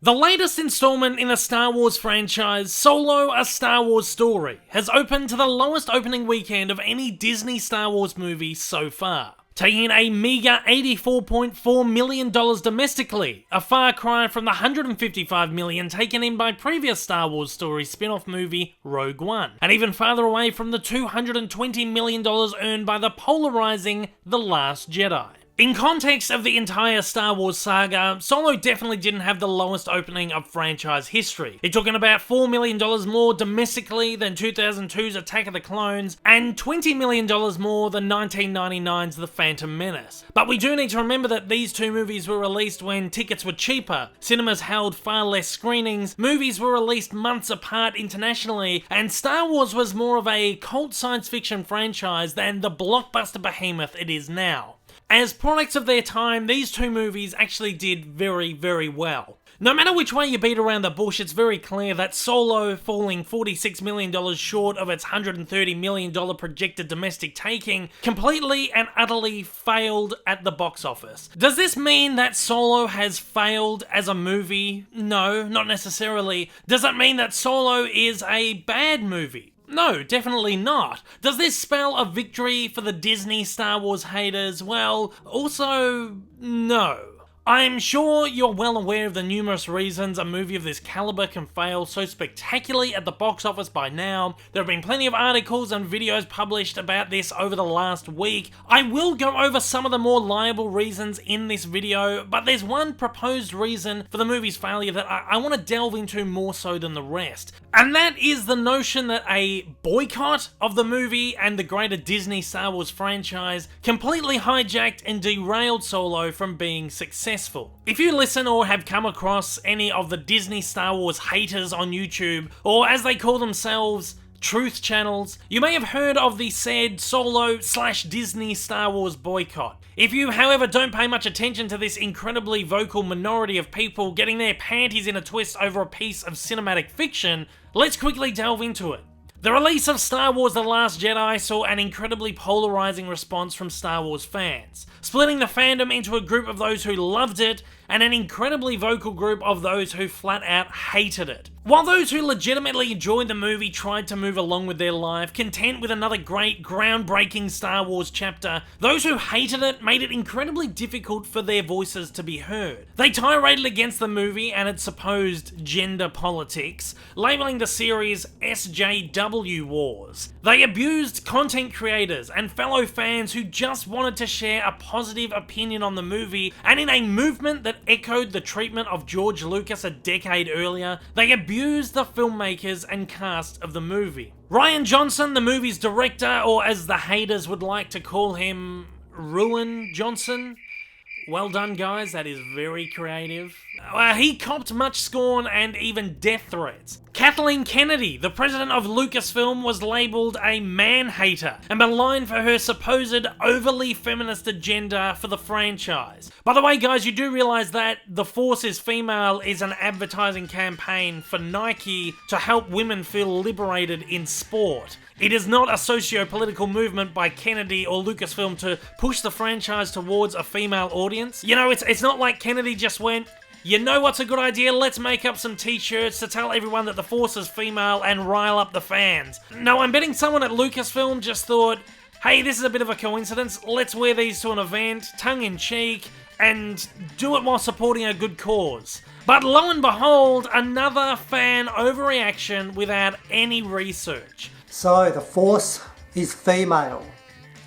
The latest installment in the Star Wars franchise, Solo: A Star Wars Story, has opened to the lowest opening weekend of any Disney Star Wars movie so far, taking in a meager $84.4 million domestically, a far cry from the $155 million taken in by previous Star Wars Story spin-off movie Rogue One, and even farther away from the $220 million earned by the polarizing The Last Jedi. In context of the entire Star Wars saga, Solo definitely didn't have the lowest opening of franchise history. It took in about $4 million more domestically than 2002's Attack of the Clones, and $20 million more than 1999's The Phantom Menace. But we do need to remember that these two movies were released when tickets were cheaper, cinemas held far less screenings, movies were released months apart internationally, and Star Wars was more of a cult science fiction franchise than the blockbuster behemoth it is now. As products of their time, these two movies actually did very, very well. No matter which way you beat around the bush, it's very clear that Solo, falling $46 million short of its $130 million projected domestic taking, completely and utterly failed at the box office. Does this mean that Solo has failed as a movie? No, not necessarily. Does it mean that Solo is a bad movie? No, definitely not. Does this spell a victory for the Disney Star Wars haters? Well, also, no. I'm sure you're well aware of the numerous reasons a movie of this caliber can fail so spectacularly at the box office by now. There have been plenty of articles and videos published about this over the last week. I will go over some of the more liable reasons in this video, but there's one proposed reason for the movie's failure that I want to delve into more so than the rest. And that is the notion that a boycott of the movie and the greater Disney Star Wars franchise completely hijacked and derailed Solo from being successful. If you listen or have come across any of the Disney Star Wars haters on YouTube, or as they call themselves, truth channels, you may have heard of the said Solo/Disney Star Wars boycott. If you, however, don't pay much attention to this incredibly vocal minority of people getting their panties in a twist over a piece of cinematic fiction, let's quickly delve into it. The release of Star Wars: The Last Jedi saw an incredibly polarizing response from Star Wars fans, splitting the fandom into a group of those who loved it and an incredibly vocal group of those who flat out hated it. While those who legitimately enjoyed the movie tried to move along with their life, content with another great, groundbreaking Star Wars chapter, those who hated it made it incredibly difficult for their voices to be heard. They tiraded against the movie and its supposed gender politics, labeling the series SJW Wars. They abused content creators and fellow fans who just wanted to share a positive opinion on the movie, and in a movement that echoed the treatment of George Lucas a decade earlier, they abused the filmmakers and cast of the movie. Rian Johnson, the movie's director, or as the haters would like to call him, Ruin Johnson. Well done, guys, that is very creative. He copped much scorn and even death threats. Kathleen Kennedy, the president of Lucasfilm, was labelled a man-hater and maligned for her supposed overly feminist agenda for the franchise. By the way, guys, you do realise that The Force is Female is an advertising campaign for Nike to help women feel liberated in sport. It is not a socio-political movement by Kennedy or Lucasfilm to push the franchise towards a female audience. You know, it's not like Kennedy just went, you know what's a good idea? Let's make up some t-shirts to tell everyone that the Force is female and rile up the fans. No, I'm betting someone at Lucasfilm just thought, hey, this is a bit of a coincidence, let's wear these to an event, tongue-in-cheek, and do it while supporting a good cause. But lo and behold, another fan overreaction without any research. So, the Force is female.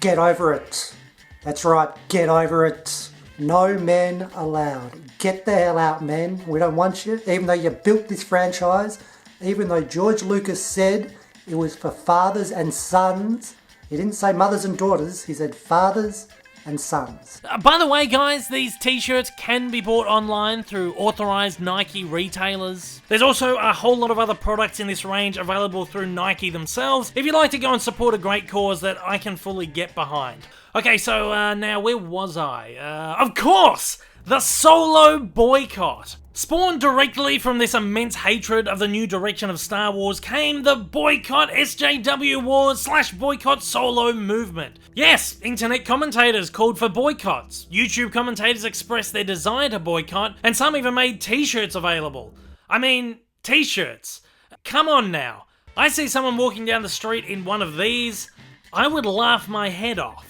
Get over it. That's right, get over it. No men allowed. Get the hell out, men. We don't want you. Even though you built this franchise, even though George Lucas said it was for fathers and sons, he didn't say mothers and daughters, he said fathers and sons. By the way, guys, these t-shirts can be bought online through authorized Nike retailers. There's also a whole lot of other products in this range available through Nike themselves if you'd like to go and support a great cause that I can fully get behind. Okay, so now where was I? Of course! the Solo boycott. Spawned directly from this immense hatred of the new direction of Star Wars came the Boycott SJW Wars / Boycott Solo movement. Yes, internet commentators called for boycotts, YouTube commentators expressed their desire to boycott, and some even made t-shirts available. I mean, t-shirts. Come on now. I see someone walking down the street in one of these, I would laugh my head off.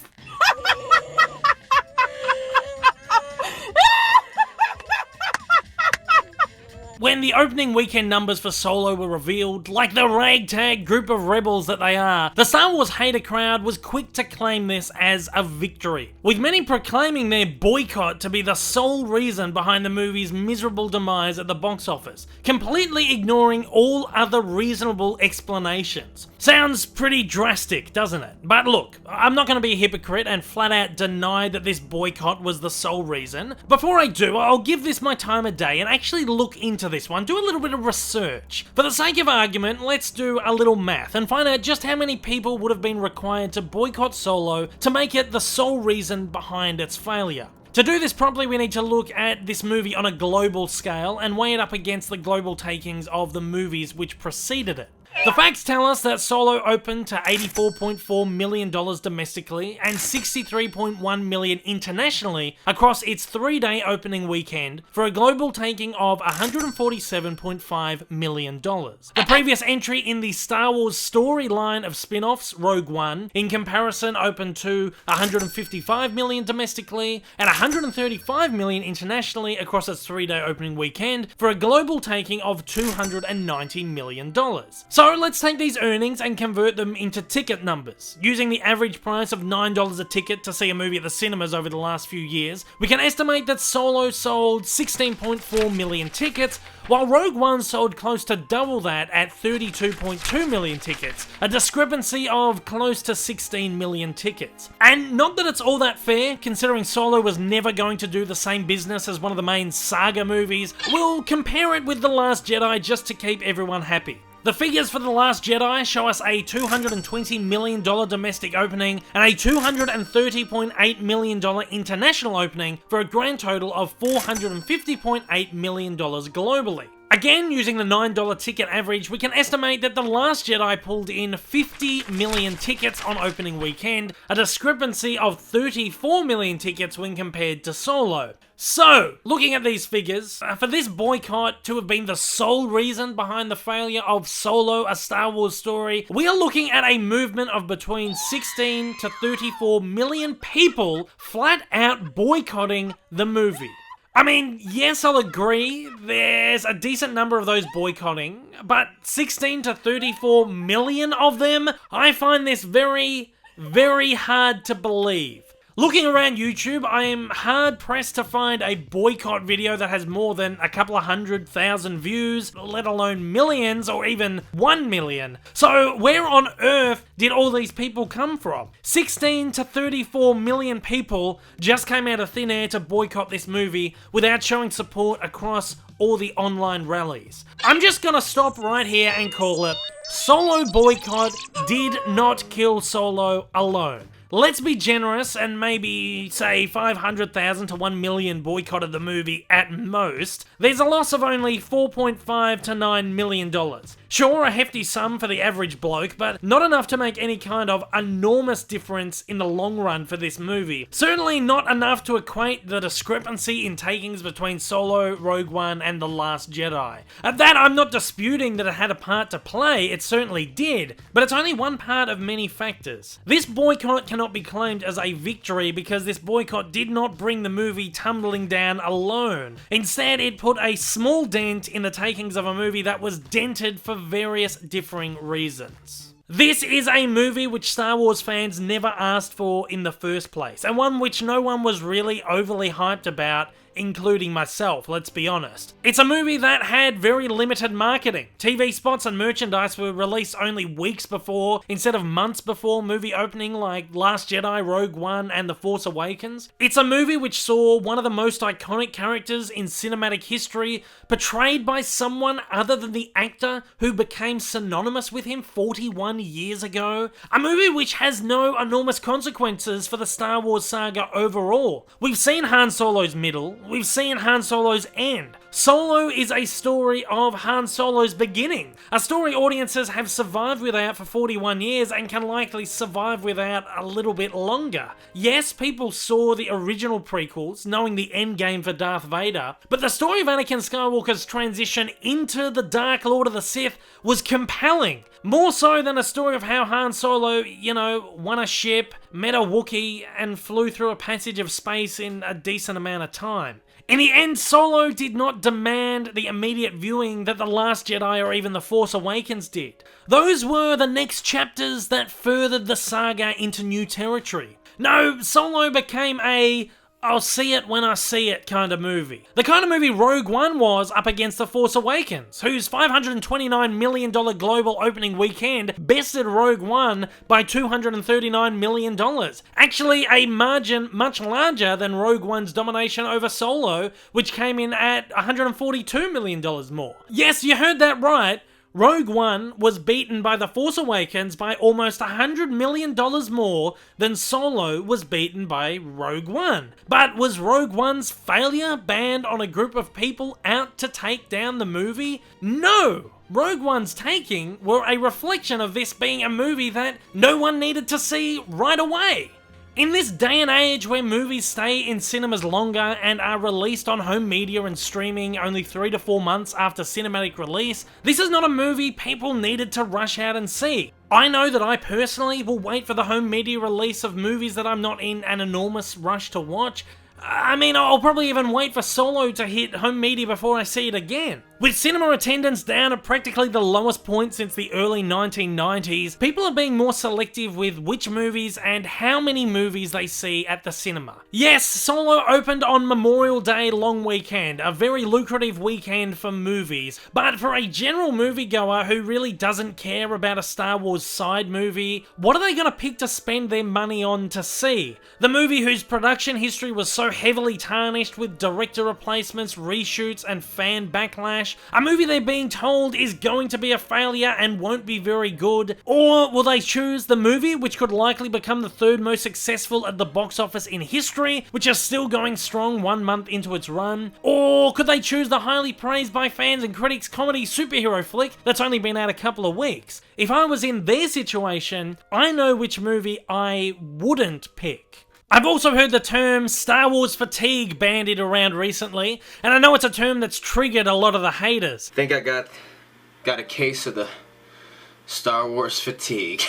When the opening weekend numbers for Solo were revealed, like the ragtag group of rebels that they are, the Star Wars hater crowd was quick to claim this as a victory, with many proclaiming their boycott to be the sole reason behind the movie's miserable demise at the box office, completely ignoring all other reasonable explanations. Sounds pretty drastic, doesn't it? But look, I'm not going to be a hypocrite and flat out deny that this boycott was the sole reason. Before I do, I'll give this my time of day and actually look into this one, do a little bit of research. For the sake of argument, let's do a little math and find out just how many people would have been required to boycott Solo to make it the sole reason behind its failure. To do this properly, we need to look at this movie on a global scale and weigh it up against the global takings of the movies which preceded it. The facts tell us that Solo opened to $84.4 million domestically and $63.1 million internationally across its 3-day opening weekend for a global taking of $147.5 million. The previous entry in the Star Wars storyline of spin-offs, Rogue One, in comparison opened to $155 million domestically and $135 million internationally across its 3-day opening weekend for a global taking of $290 million. So let's take these earnings and convert them into ticket numbers. Using the average price of $9 a ticket to see a movie at the cinemas over the last few years, we can estimate that Solo sold 16.4 million tickets, while Rogue One sold close to double that at 32.2 million tickets, a discrepancy of close to 16 million tickets. And not that it's all that fair, considering Solo was never going to do the same business as one of the main saga movies, we'll compare it with The Last Jedi just to keep everyone happy. The figures for The Last Jedi show us a $220 million domestic opening and a $230.8 million international opening for a grand total of $450.8 million globally. Again, using the $9 ticket average, we can estimate that The Last Jedi pulled in 50 million tickets on opening weekend, a discrepancy of 34 million tickets when compared to Solo. So, looking at these figures, for this boycott to have been the sole reason behind the failure of Solo, a Star Wars story, we are looking at a movement of between 16 to 34 million people flat out boycotting the movie. I mean, yes, I'll agree, there's a decent number of those boycotting, but 16 to 34 million of them? I find this very, very hard to believe. Looking around YouTube, I am hard pressed to find a boycott video that has more than a couple of 100,000 views, let alone millions or even 1 million. So where on earth did all these people come from? 16 to 34 million people just came out of thin air to boycott this movie without showing support across all the online rallies. I'm just gonna stop right here and call it Solo boycott did not kill Solo alone. Let's be generous and maybe say 500,000 to 1 million boycotted the movie at most. There's a loss of only $4.5 to $9 million. Sure, a hefty sum for the average bloke, but not enough to make any kind of enormous difference in the long run for this movie. Certainly not enough to equate the discrepancy in takings between Solo, Rogue One, and The Last Jedi. At that, I'm not disputing that it had a part to play, it certainly did, but it's only one part of many factors. This boycott cannot be claimed as a victory because this boycott did not bring the movie tumbling down alone. Instead, it put a small dent in the takings of a movie that was dented for various differing reasons. This is a movie which Star Wars fans never asked for in the first place, and one which no one was really overly hyped about, including myself, let's be honest. It's a movie that had very limited marketing. TV spots and merchandise were released only weeks before, instead of months before movie opening like Last Jedi, Rogue One, and The Force Awakens. It's a movie which saw one of the most iconic characters in cinematic history portrayed by someone other than the actor who became synonymous with him 41 years ago. A movie which has no enormous consequences for the Star Wars saga overall. We've seen Han Solo's middle, we've seen Han Solo's end. Solo is a story of Han Solo's beginning. A story audiences have survived without for 41 years and can likely survive without a little bit longer. Yes, people saw the original prequels, knowing the end game for Darth Vader, but the story of Anakin Skywalker's transition into the Dark Lord of the Sith was compelling. More so than a story of how Han Solo, won a ship, met a Wookiee, and flew through a passage of space in a decent amount of time. In the end, Solo did not demand the immediate viewing that The Last Jedi or even The Force Awakens did. Those were the next chapters that furthered the saga into new territory. No, Solo became a I'll see it when I see it kind of movie. The kind of movie Rogue One was up against The Force Awakens, whose $529 million global opening weekend bested Rogue One by $239 million. Actually, a margin much larger than Rogue One's domination over Solo, which came in at $142 million more. Yes, you heard that right. Rogue One was beaten by The Force Awakens by almost $100 million more than Solo was beaten by Rogue One. But was Rogue One's failure banned on a group of people out to take down the movie? No! Rogue One's taking were a reflection of this being a movie that no one needed to see right away. In this day and age where movies stay in cinemas longer and are released on home media and streaming only 3 to 4 months after cinematic release, this is not a movie people needed to rush out and see. I know that I personally will wait for the home media release of movies that I'm not in an enormous rush to watch. I'll probably even wait for Solo to hit home media before I see it again. With cinema attendance down at practically the lowest point since the early 1990s, people are being more selective with which movies and how many movies they see at the cinema. Yes, Solo opened on Memorial Day long weekend, a very lucrative weekend for movies, but for a general moviegoer who really doesn't care about a Star Wars side movie, what are they going to pick to spend their money on to see? The movie whose production history was so heavily tarnished with director replacements, reshoots, and fan backlash? A movie they're being told is going to be a failure and won't be very good? Or will they choose the movie which could likely become the third most successful at the box office in history, which is still going strong 1 month into its run? Or could they choose the highly praised by fans and critics comedy superhero flick that's only been out a couple of weeks? If I was in their situation, I know which movie I wouldn't pick. I've also heard the term Star Wars fatigue bandied around recently, and I know it's a term that's triggered a lot of the haters. Think I got a case of the Star Wars fatigue.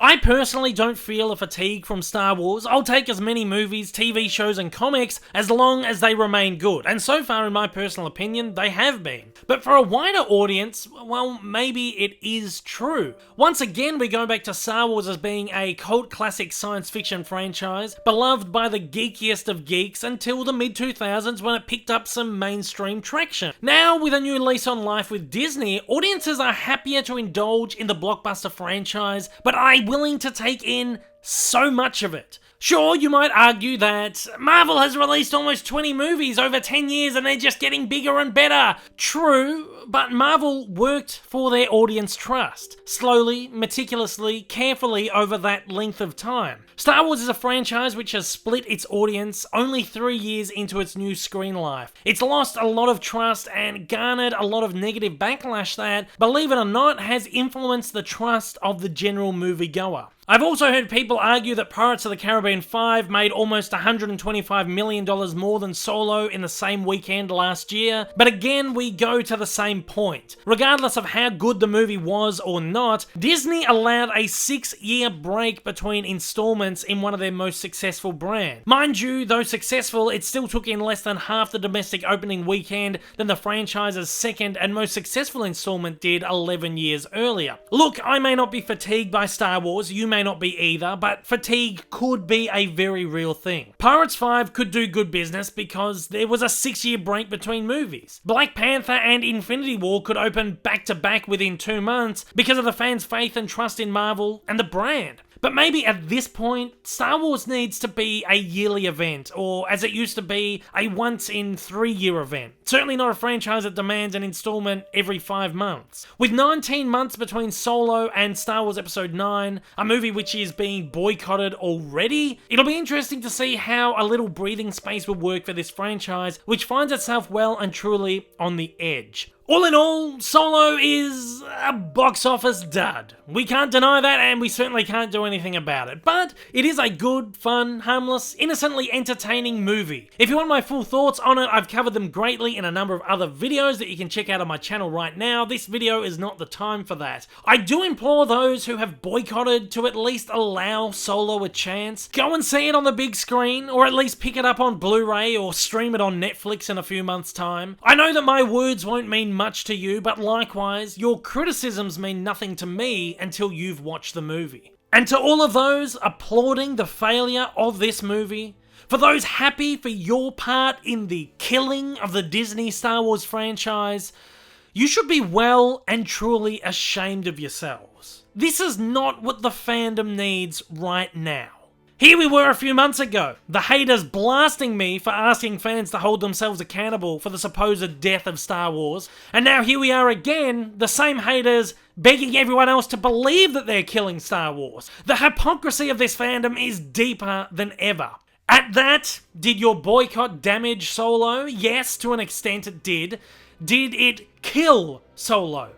I personally don't feel a fatigue from Star Wars. I'll take as many movies, TV shows, and comics as long as they remain good, and so far, in my personal opinion, they have been. But for a wider audience, well, maybe it is true. Once again, we go back to Star Wars as being a cult classic science fiction franchise, beloved by the geekiest of geeks until the mid-2000s when it picked up some mainstream traction. Now, with a new lease on life with Disney, audiences are happier to indulge in the blockbuster franchise, but are willing to take in so much of it. Sure, you might argue that Marvel has released almost 20 movies over 10 years and they're just getting bigger and better. True, but Marvel worked for their audience trust, slowly, meticulously, carefully over that length of time. Star Wars is a franchise which has split its audience only 3 years into its new screen life. It's lost a lot of trust and garnered a lot of negative backlash that, believe it or not, has influenced the trust of the general moviegoer. I've also heard people argue that Pirates of the Caribbean 5 made almost $125 million more than Solo in the same weekend last year, but again we go to the same point. Regardless of how good the movie was or not, Disney allowed a 6-year break between installments in one of their most successful brands. Mind you, though successful, it still took in less than half the domestic opening weekend than the franchise's second and most successful installment did 11 years earlier. Look, I may not be fatigued by Star Wars, you may not be either, but fatigue could be a very real thing. Pirates 5 could do good business because there was a 6-year break between movies. Black Panther and Infinity War could open back to back within 2 months because of the fans' faith and trust in Marvel and the brand. But maybe at this point, Star Wars needs to be a yearly event, or as it used to be, a once in 3-year event. Certainly not a franchise that demands an installment every 5 months. With 19 months between Solo and Star Wars Episode 9, a movie which is being boycotted already, it'll be interesting to see how a little breathing space will work for this franchise, which finds itself well and truly on the edge. All in all, Solo is a box office dud. We can't deny that, and we certainly can't do anything about it. But it is a good, fun, harmless, innocently entertaining movie. If you want my full thoughts on it, I've covered them greatly in a number of other videos that you can check out on my channel right now. This video is not the time for that. I do implore those who have boycotted to at least allow Solo a chance. Go and see it on the big screen, or at least pick it up on Blu-ray or stream it on Netflix in a few months' time. I know that my words won't mean much to you, but likewise, your criticisms mean nothing to me until you've watched the movie. And to all of those applauding the failure of this movie, for those happy for your part in the killing of the Disney Star Wars franchise, you should be well and truly ashamed of yourselves. This is not what the fandom needs right now. Here we were a few months ago, the haters blasting me for asking fans to hold themselves accountable for the supposed death of Star Wars, and now here we are again, the same haters begging everyone else to believe that they're killing Star Wars. The hypocrisy of this fandom is deeper than ever. At that, did your boycott damage Solo? Yes, to an extent it did. Did it kill Solo?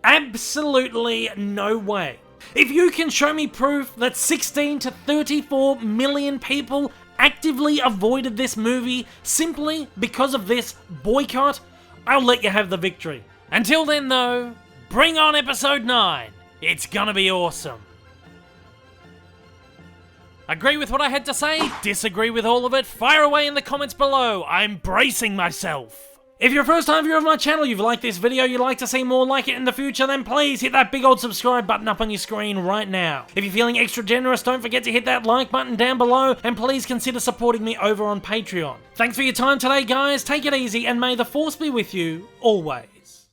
Absolutely no way. If you can show me proof that 16 to 34 million people actively avoided this movie simply because of this boycott, I'll let you have the victory. Until then though, bring on episode 9. It's gonna be awesome. Agree with what I had to say? Disagree with all of it? Fire away in the comments below. I'm bracing myself. If you're a first time viewer of my channel, you've liked this video, you'd like to see more like it in the future, then please hit that big old subscribe button up on your screen right now. If you're feeling extra generous, don't forget to hit that like button down below, and please consider supporting me over on Patreon. Thanks for your time today, guys, take it easy, and may the Force be with you always.